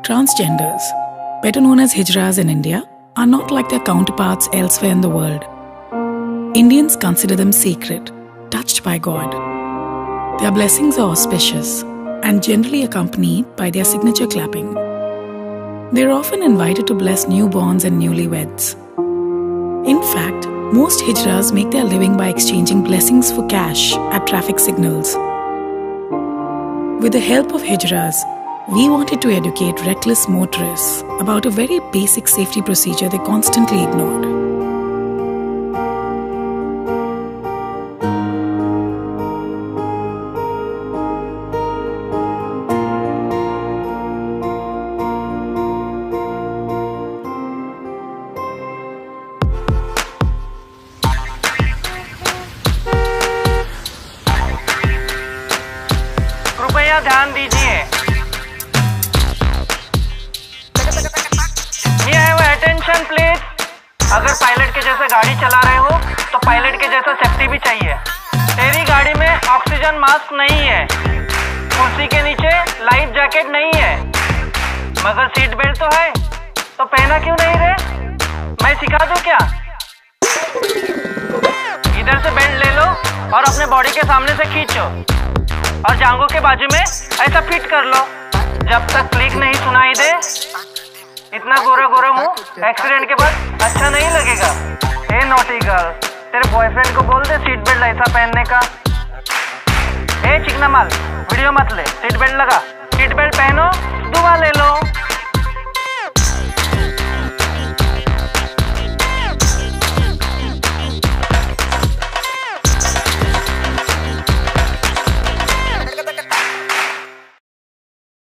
Transgenders, better known as hijras in India, are not like their counterparts elsewhere in the world. Indians consider them sacred, touched by God. Their blessings are auspicious and generally accompanied by their signature clapping. They are often invited to bless newborns and newlyweds. In fact, most hijras make their living by exchanging blessings for cash at traffic signals. With the help of hijras, we wanted to educate reckless motorists about a very basic safety procedure they constantly ignored. कृपया ध्यान दीजिए। Attention please. अगर pilot के जैसे गाड़ी चला रहे हो तो पायलट के जैसा सेफ्टी भी चाहिए। तेरी गाड़ी में ऑक्सीजन मास्क नहीं है, कुर्सी के नीचे लाइफ जैकेट नहीं है, मगर सीट बेल्ट तो है, तो पहना क्यों नहीं रे? मैं सिखा दूं क्या? इधर से बेल्ट ले लो और अपने बॉडी के सामने से खींचो और जांघों के बाजू में ऐसा फिट कर लो। जब तक क्लिक नहीं सुनाई दे, इतना गोरा गोरा मुंह एक्सीडेंट के बाद अच्छा नहीं लगेगा। हे नॉटी गर्ल, तेरे बॉयफ्रेंड को बोल दे सीट बेल्ट ऐसा पहनने का। हे चिकना माल, वीडियो मत ले, सीट बेल्ट लगा। सीट बेल्ट पहनो, दुआ ले लो।